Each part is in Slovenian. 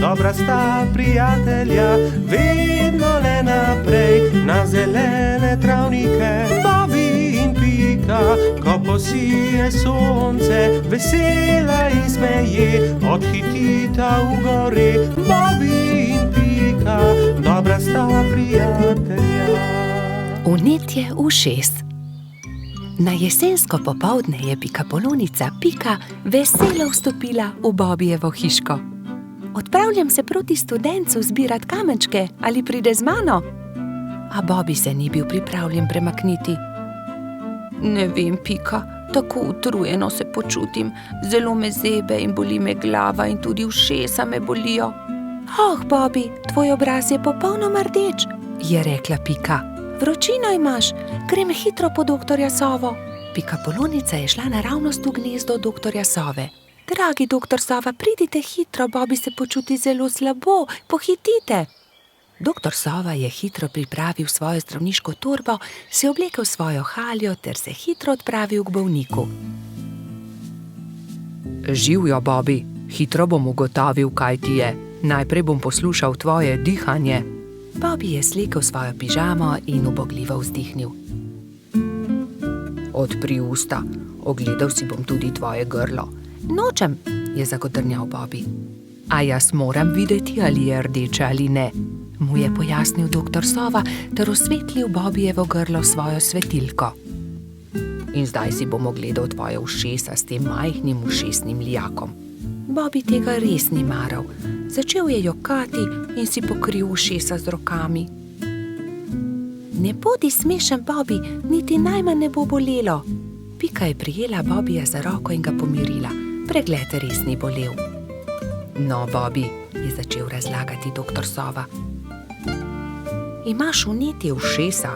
dobra sta prijatelja, vedno le naprej na zelene travnike. Bobby in Pika, ko posije sonce, vesela in smeje, odhitita v gori. Bobby in Pika, dobra sta prijatelja. Vnetje ušes. Na jesensko popoldne je Pikapolonica Pika veselo vstopila v Bobbyjevo hiško. Odpravljam se proti studencu zbirat kamenčke, ali pride z mano? A Bobby se ni bil pripravljen premakniti. Ne vem, Pika, tako utrujeno se počutim, zelo me zebe in boli me glava in tudi ušesa me bolijo. Oh, Bobby, tvoj obraz je popolnoma rdeč, je rekla Pika. Vročino imaš, grem hitro po doktorja Sovo. Pikapolonica je šla naravnost v gnezdo doktorja Sove. Dragi doktor Sova, pridite hitro, Bobby se počuti zelo slabo, pohitite. Doktor Sova je hitro pripravil svojo zdravniško torbo, si oblekel svojo haljo ter se hitro odpravil k bolniku. Živjo, Bobby, hitro bom ugotovil, kaj ti je. Najprej bom poslušal tvoje dihanje. Bobby je slekel svojo pižamo in ubogljivo vzdihnil. Odpri usta, ogledal si bom tudi tvoje grlo. Nočem, je zagodrnjal Bobby. A jaz moram videti, ali je rdeče ali ne, mu je pojasnil doktor Sova ter osvetlil Bobbyjevo grlo svojo svetilko. In zdaj si bom ogledal tvoje ušesa s tem majhnim ušesnim lijakom. Bobby tega res ni maral. Začel je jokati in si pokril ušesa z rokami. Ne bodi smešen, Bobby, niti najmanj ne bo bolelo. Pika je prijela Bobbyja za roko in ga pomirila. Pregled res ni bolel. No, Bobby, je začel razlagati doktor Sova. Imaš vnetje ušesa,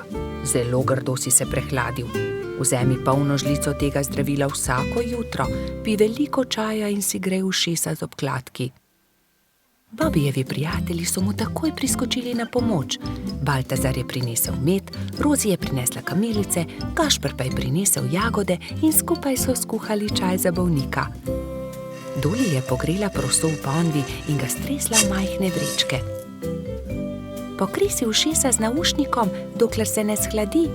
zelo grdo si se prehladil. Vzemi polno žlico tega zdravila vsako jutro, pij veliko čaja in si grej ušesa z obkladki. Bobbyjevi prijatelji so mu takoj priskočili na pomoč. Baltazar je prinesel med, Rozi je prinesla kamilice, Gašper pa je prinesel jagode in skupaj so skuhali čaj za bolnika. Doli je pogrela proso v ponvi in ga stresla v majhne vrečke. Pokri si ušesa z naušnikom, dokler se ne shladi.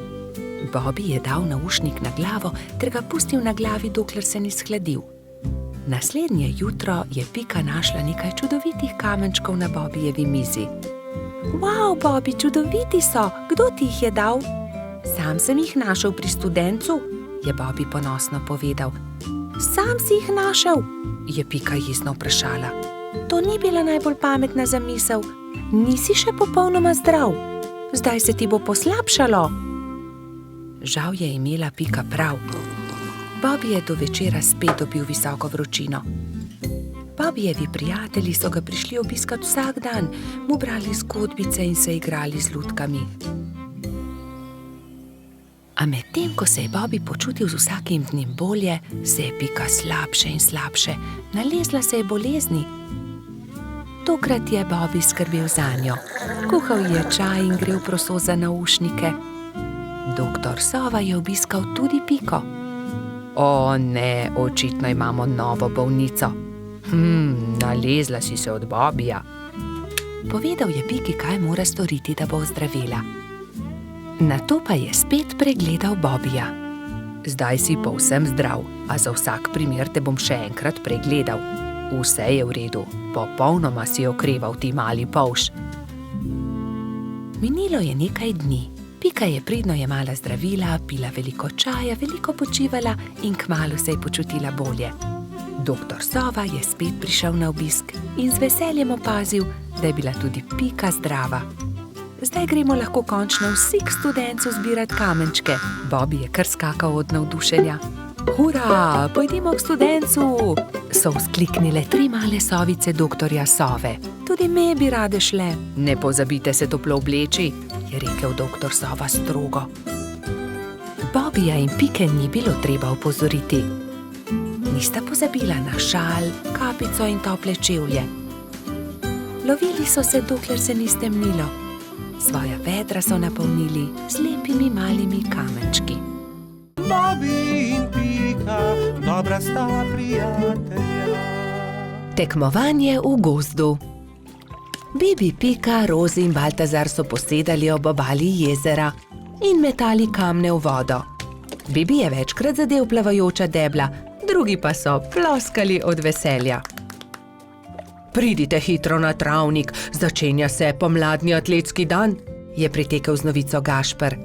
Bobby je dal naušnik na glavo ter ga pustil na glavi, dokler se ni shladil. Naslednje jutro je Pika našla nekaj čudovitih kamenčkov na Bobbyjevi mizi. Wow, Bobby, čudoviti so! Kdo ti jih je dal? Sam sem jih našel pri studencu, je Bobby ponosno povedal. Sam si jih našel? Je Pika jezno vprašala. To ni bila najbolj pametna zamisel. Nisi še popolnoma zdrav. Zdaj se ti bo poslabšalo. Žal je imela Pika prav. Bobby je do večera spet dobil visoko vročino. Bobbyjevi prijatelji so ga prišli obiskat vsak dan, mu brali zgodbice in se igrali z lutkami. A medtem, ko se je Bobby počutil z vsakim dnem bolje, se je Pika slabše in slabše, nalezla se je bolezni. Tokrat je Bobby skrbel zanjo. Kuhal je čaj in grel proso za naušnike. Doktor Sova je obiskal tudi Piko. O ne, očitno imamo novo bolnico. Nalezla si se od Bobbyja. Povedal je Piki, kaj mora storiti, da bo ozdravela. Nato pa je spet pregledal Bobbyja. Zdaj si povsem zdrav, a za vsak primer te bom še enkrat pregledal. Vse je v redu, popolnoma si okreval ti mali polž. Minilo je nekaj dni. Pika je pridno jemala zdravila, pila veliko čaja, veliko počivala in kmalu se je počutila bolje. Doktor Sova je spet prišel na obisk in z veseljem opazil, da je bila tudi Pika zdrava. Zdaj gremo lahko končno vsi k studencu zbirat kamenčke. Bobby je kar skakal od navdušenja. Hura, pojdimo k studencu, so vzkliknile 3 male sovice doktorja Sove. Tudi me bi rade šle. Ne pozabite se toplo obleči, je rekel doktor Sova strogo. Bobbyja in Pike ni bilo treba opozoriti. Nista pozabila na šal, kapico in tople čevlje. Lovili so se, dokler se ni stemnilo. Svoja vedra so napolnili z lepimi malimi kamenčki. Bobby in Pika, dobra sta prijatelja. Tekmovanje v gozdu. Bibi, Pika, Rozi in Baltazar so posedali ob obali jezera in metali kamne v vodo. Bibi je večkrat zadel plavajoča debla, drugi pa so ploskali od veselja. Pridite hitro na travnik, začenja se pomladni atletski dan, je pritekel z novico Gašper.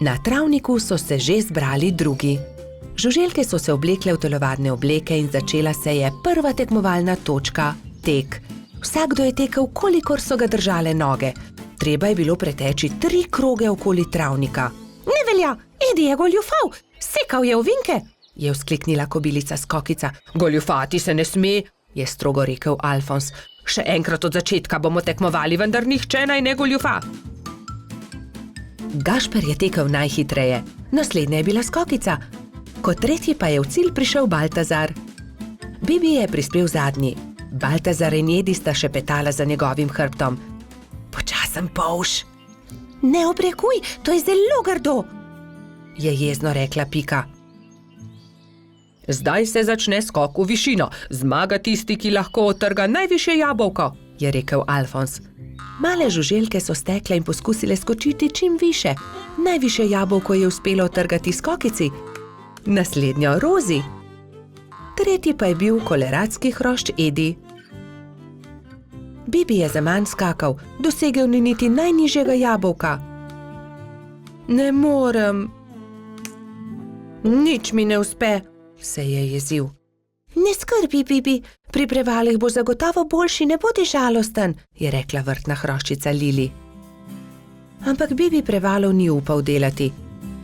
Na travniku so se že zbrali drugi. Žuželke so se oblekle v telovadne obleke in začela se je prva tekmovalna točka, tek. Vsakdo je tekel, kolikor so ga držale noge. Treba je bilo preteči 3 kroge okoli travnika. Ne velja, Edi je goljufal, sekal je ovinke, je vzkliknila kobilica Skokica. Goljufati se ne sme, je strogo rekel Alfons. Še enkrat od začetka bomo tekmovali, vendar nihče naj ne goljufa. Gašper je tekel najhitreje, naslednja je bila Skokica. Kot tretji pa je v cilj prišel Baltazar. Bibi je prispel zadnji. Baltazar in Edi sta šepetala za njegovim hrbtom. Počasen polž. Ne obrekuj, to je zelo grdo, je jezno rekla Pika. Zdaj se začne skok v višino. Zmaga tisti, ki lahko odtrga najvišje jabolko, je rekel Alfons. Male žuželke so stekle in poskusile skočiti čim više. Najvišje jabolko je uspelo odtrgati Skokici, naslednjo Rozi. Tretji pa je bil koleradski hrošč Edi. Bibi je zaman skakal, dosegel ni niti najnižjega jabolka. Ne morem. Nič mi ne uspe, se je jezil. Ne skrbi, Bibi, pri prevalih boš zagotovo boljši, ne bodi žalosten, je rekla vrtna hroščica Lili. Ampak Bibi prevalov ni upal delati,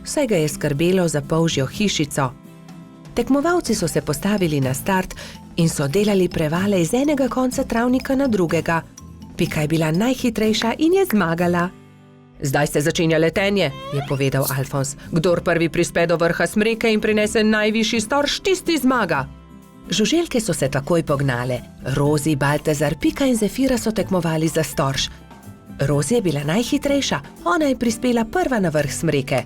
saj ga je skrbelo za polžjo hišico. Tekmovalci so se postavili na start in so delali prevale iz enega konca travnika na drugega. Pika je bila najhitrejša in je zmagala. Zdaj se začenja letenje, je povedal Alfons. Kdor prvi prispe do vrha smreke in prinese najvišji storž, tisti zmaga. Žuželke so se takoj pognale. Rozi, Baltazar, Pika in Zefira so tekmovali za storž. Rozi je bila najhitrejša, ona je prispela prva na vrh smreke.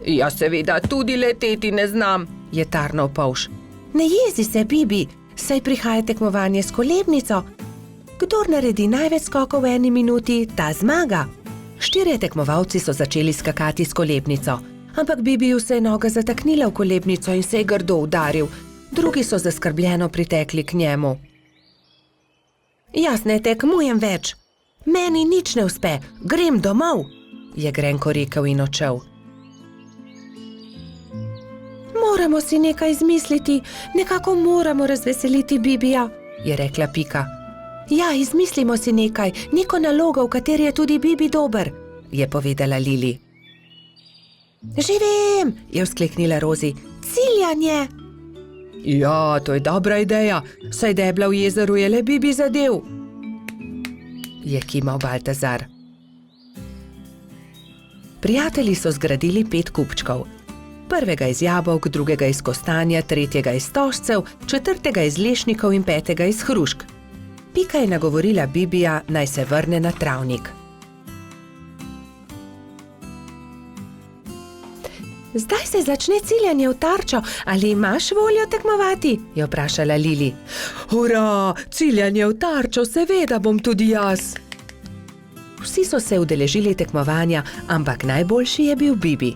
Jaz seveda tudi leteti ne znam, je tarnal polž. Ne jezi se, Bibi, saj prihaja tekmovanje s kolebnico. Kdor naredi največ skokov v 1 minuti, ta zmaga. 4 tekmovalci so začeli skakati s kolebnico, ampak Bibiju se je noga zataknila v kolebnico in se je grdo udaril. Drugi so zaskrbljeno pritekli k njemu. Jaz ne tekmujem več. Meni nič ne uspe, grem domov, je grenko rekel in odšel. Moramo si nekaj izmisliti, nekako moramo razveseliti Bibija, je rekla Pika. Ja, izmislimo si nekaj, neko nalogo, v kateri je tudi Bibi dober, je povedala Lili. Že vem, je vzkliknila Rozi, ciljanje. Ja, to je dobra ideja, saj debla v jezeru je le Bibi zadev, je kimal Baltazar. Prijatelji so zgradili 5 kupčkov. Prvega iz jabolk, drugega iz kostanja, tretjega iz stožcev, četrtega iz lešnikov in 5. iz hrušk. Pika je nagovorila Bibija, naj se vrne na travnik. Zdaj se začne ciljanje v tarčo, ali imaš voljo tekmovati? Je vprašala Lili. Hurra, ciljanje v tarčo, seveda bom tudi jaz. Vsi so se udeležili tekmovanja, ampak najboljši je bil Bibi.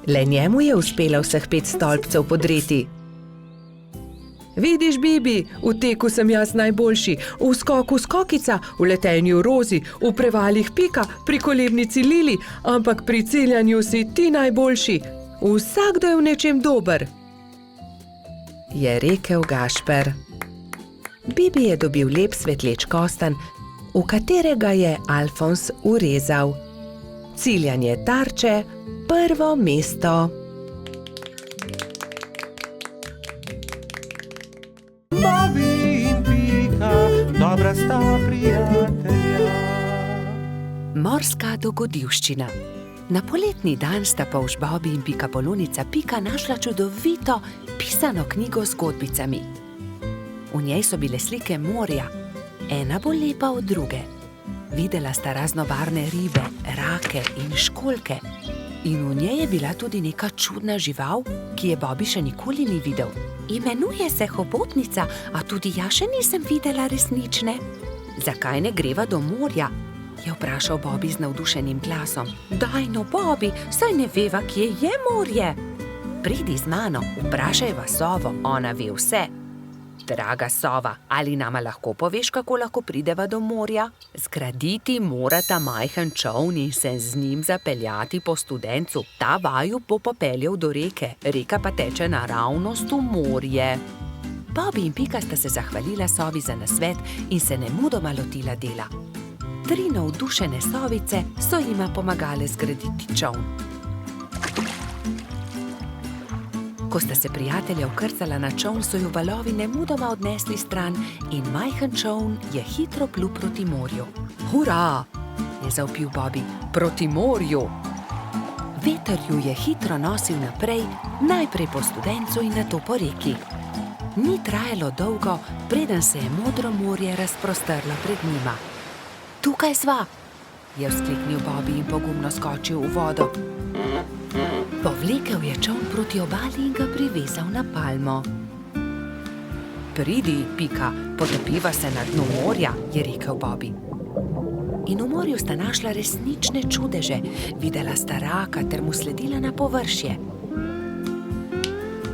Le njemu je uspelo vseh 5 stolpcev podreti. Vidiš, Bibi, v teku sem jaz najboljši, v skoku Skokica, v letenju Rozi, v prevalih Pika, pri kolebnici Lili, ampak pri ciljanju si ti najboljši. Vsakdo je v nečem dober, je rekel Gašper. Bibi je dobil lep svetleč kostanj, v katerega je Alfons urezal. Ciljanje tarče, prvo mesto. Bobby in Pika, dobra sta prijatelja. Morska dogodivščina. Na poletni dan sta polž Bobby in Pikapolonica Pika našla čudovito pisano knjigo z zgodbicami. V njej so bile slike morja, ena bolj lepa od druge. Videla sta raznobarvne ribe, rake in školjke. In v njej je bila tudi neka čudna žival, ki je Bobby še nikoli ni videl. Imenuje se hobotnica, a tudi jaz še nisem videla resnične. Zakaj ne greva do morja? Je vprašal Bobby z navdušenim glasom. Daj no, Bobby, saj ne veva, kje je morje. Pridi z mano, vprašajva sovo, ona ve vse. Draga sova, ali nama lahko poveš, kako lahko prideva do morja? Zgraditi morata majhen čoln in se z njim zapeljati po studencu. Ta vaju bo popeljal do reke, reka pa teče naravnost v morje. Bobby in Pika sta se zahvalila sovi za nasvet in se nemudoma lotila dela. 3 navdušene sovice so jima pomagale zgraditi čoln. Ko sta se prijatelja vkrcala na čoln, so ju valovi nemudoma odnesli stran in majhen čoln je hitro plul proti morju. Hurra, je zavpil Bobby, proti morju. Veter ju je hitro nosil naprej, najprej po studencu in nato po reki. Ni trajalo dolgo, preden se je modro morje razprostrlo pred njima. Tukaj sva, je vzkliknil Bobby in pogumno skočil v vodo. Povlekel je čoln proti obali in ga privezal na palmo. Pridi, Pika, potopiva se na dnu morja, je rekel Bobby. In v morju sta našla resnične čudeže, videla sta raka ter mu sledila na površje.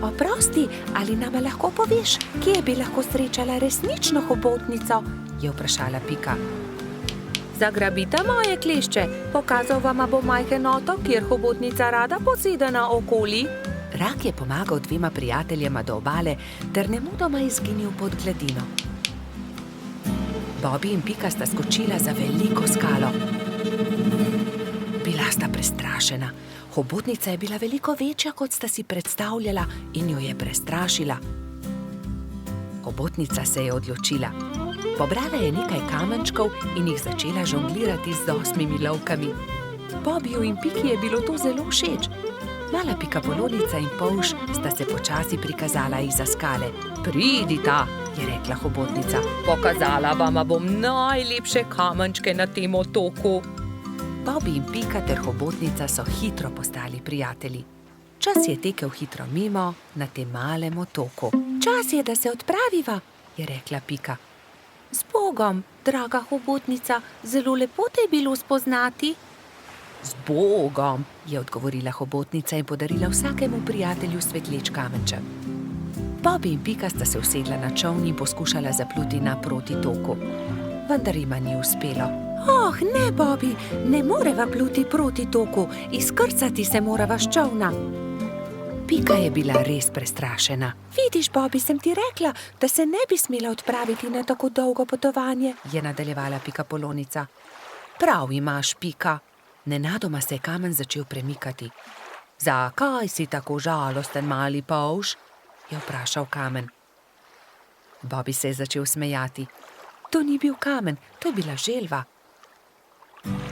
Oprosti, ali nama lahko poveš, kje bi lahko srečala resnično hobotnico? Je vprašala Pika. Zagrabita moje klešče, pokazal vama bo majhen otok, kjer hobotnica rada poseda naokoli. Rak je pomagal 2 prijateljema do obale ter nemudoma izginil pod gladino. Bobby in Pika sta skočila za veliko skalo. Bila sta prestrašena. Hobotnica je bila veliko večja, kot sta si predstavljala, in jo je prestrašila. Hobotnica se je odločila. Pobrala je nekaj kamenčkov in jih začela žonglirati z 8 lovkami. Bobbyju in Piki je bilo to zelo všeč. Mala pikapolonica in polž sta se počasi prikazala izza skale. Pridita, je rekla hobotnica. Pokazala vama bom najlepše kamenčke na tem otoku. Bobby in Pika ter hobotnica so hitro postali prijatelji. Čas je tekel hitro mimo na tem malem otoku. Čas je, da se odpraviva, je rekla Pika. Z Bogom, draga hobotnica, zelo lepo te je bilo spoznati. Z Bogom, je odgovorila hobotnica in podarila vsakemu prijatelju svetleč kamenček. Bobby in Pika sta se usedla na čoln in poskušala zapluti naproti toku. Vendar jima ni uspelo. Oh, ne, Bobby, ne moreva pluti proti toku, izkrcati se morava s čolna. Pika je bila res prestrašena. Vidiš, Bobby, sem ti rekla, da se ne bi smela odpraviti na tako dolgo potovanje, je nadaljevala pikapolonica. Prav imaš, Pika. Nenadoma se je kamen začel premikati. Zakaj si tako žalosten, mali polž? Je vprašal kamen. Bobby se je začel smejati. To ni bil kamen, to je bila želva.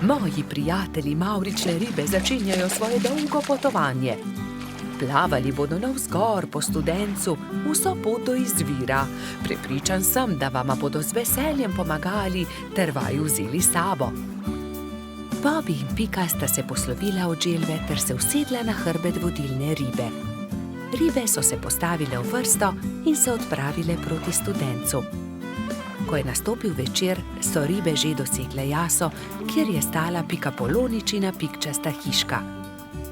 Moji prijatelji mavrične ribe začenjajo svoje dolgo potovanje. Plavali bodo navzgor po studencu, vso pot do izvira. Prepričan sem, da vama bodo z veseljem pomagali ter vaju vzeli s sabo. Bobby in Pika sta se poslovila od želve ter se usedla na hrbet vodilne ribe. Ribe so se postavile v vrsto in se odpravile proti studencu. Ko je nastopil večer, so ribe že dosegle jaso, kjer je stala pikapoloničina pikčasta hiška.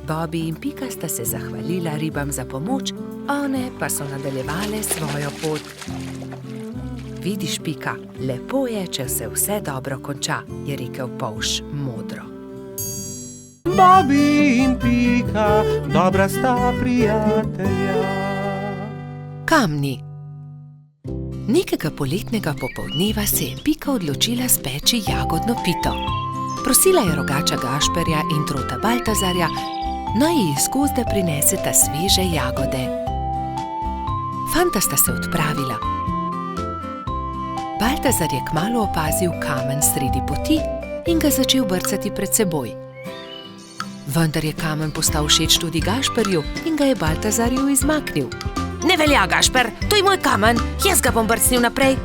Bobby in Pika sta se zahvalila ribam za pomoč, one pa so nadaljevale svojo pot. Vidiš, Pika, lepo je, če se vse dobro konča, je rekel polž modro. Bobby in Pika, dobra sta prijatelja. Kamni. Nekega poletnega popoldneva se je Pika odločila speči jagodno pito. Prosila je rogača Gašperja in trota Baltazarja, naj ji iz gozda prineseta sveže jagode. Fanta sta se odpravila. Baltazar je kmalu opazil kamen sredi poti in ga začel brcati pred seboj. Vendar je kamen postal všeč tudi Gašperju in ga je Baltazarju izmaknil. Ne velja, Gašper, to je moj kamen, jaz ga bom brcnil naprej.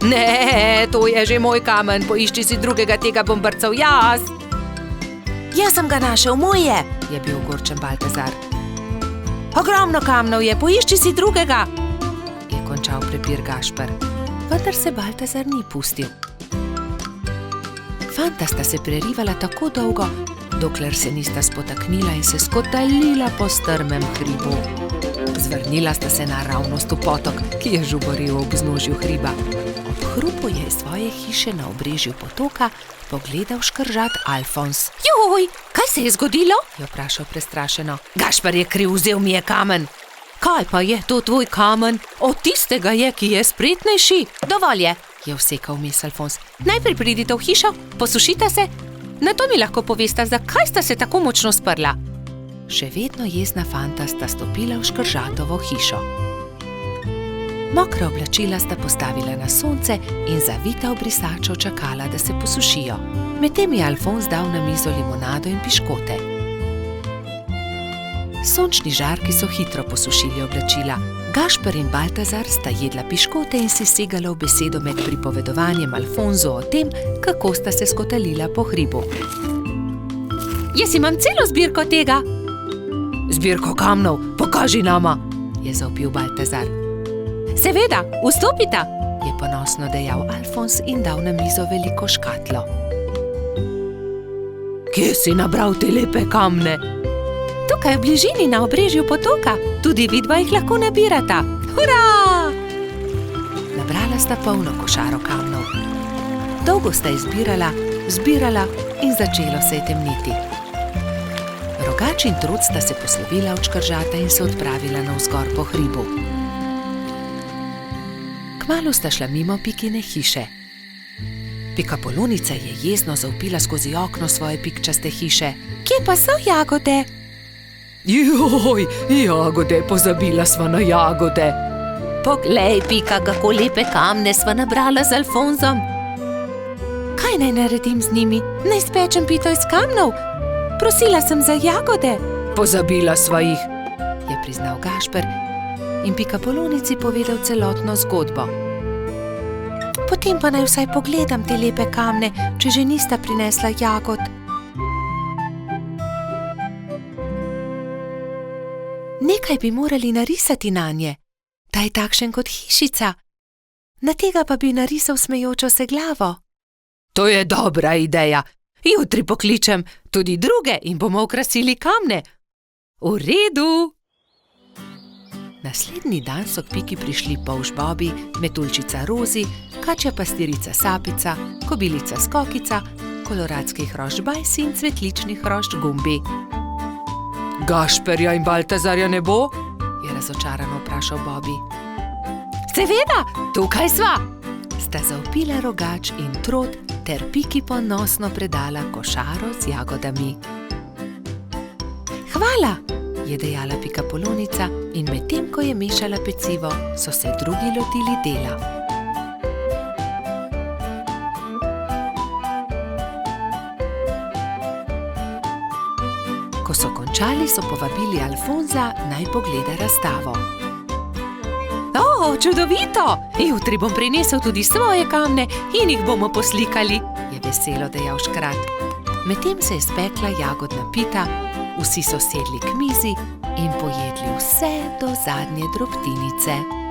Ne, to je že moj kamen, poišči si drugega, tega bom brcal jaz. Jaz sem ga našel, moj je bil ogorčen Baltazar. Ogromno kamnov je, poišči si drugega. končal prepir Gašper. Vendar se Baltazar ni pustil. Fanta sta se prerivala tako dolgo, dokler se nista spotaknila in se skotalila po strmem hribu. Zvrnila sta se naravnost v potok, ki je žuboril ob vznožju hriba. Ob hrupu je iz svoje hiše na obrežju potoka pogledal škržat Alfons. Joj, kaj se je zgodilo? Je vprašal prestrašeno. Gašper je kriv, vzel mi je kamen. Kaj pa je to tvoj kamen? Od tistega je, ki je spretnejši. Dovolj je vsekal vmes Alfons. Najprej pridite v hišo, posušite se, nato mi lahko povesta, zakaj sta se tako močno sprla. Še vedno jezna fanta sta stopila v škržatovo hišo. Mokra oblačila sta postavila na sonce in zavita v brisačo čakala, da se posušijo. Medtem je Alfons dal na mizo limonado in piškote. Sončni žarki so hitro posušili oblačila. Gašper in Baltazar sta jedla piškote in si segala v besedo med pripovedovanjem Alfonzu o tem, kako sta se skotalila po hribu. Jaz imam celo zbirko tega. Zbirko kamnov, pokaži nama, je zavpil Baltazar. Seveda, vstopita, je ponosno dejal Alfons in dal na mizo veliko škatlo. Kje si nabral te lepe kamne? Tukaj v bližini na obrežju potoka, tudi vidva jih lahko nabirata. Hurra! Nabrala sta polno košaro kamnov. Dolgo sta izbirala, zbirala in začelo se je temniti. Rogač in Trud sta se poslovila od škržata in se odpravila navzgor po hribu. Kmalu sta šla mimo Pikine hiše. Pikapolonica je jezno zavpila skozi okno svoje pikčaste hiše. Kje pa so jagode? Joj, jagode, pozabila sva na jagode. Poglej, Pika, kako lepe kamne sva nabrala z Alfonzom. Kaj naj naredim z njimi? Naj spečem pito iz kamnov? Prosila sem za jagode. Pozabila sva jih, je priznal Gašper in Pikapolonici povedal celotno zgodbo. Potem pa naj vsaj pogledam te lepe kamne, če že nista prinesla jagod. Nekaj bi morali narisati nanje. Ta je takšen kot hišica. Na tega pa bi narisal smejočo se glavo. To je dobra ideja. Jutri pokličem tudi druge in bomo okrasili kamne. V redu. Naslednji dan so k Piki prišli polž Bobi, metuljčica Rozi, kačja pastirica Sapica, kobilica Skokica, koloradski hrošč Bajsi in cvetlični hrošč Gumbi. Gašperja in Baltazarja ne bo? Je razočarano vprašal Bobi. Seveda, tukaj sva! Sta zavpila Rogač in Trod ter Piki ponosno predala košaro z jagodami. Hvala, je dejala Pikapolonica in medtem, ko je mešala pecivo, so se drugi lotili dela. Ko so končali, so povabili Alfonza, naj pogleda razstavo. O, čudovito! Jutri bom prinesel tudi svoje kamne in jih bomo poslikali, je veselo dejal škrat. Medtem se je spekla jagodna pita, vsi so sedli k mizi in pojedli vse do zadnje drobtinice.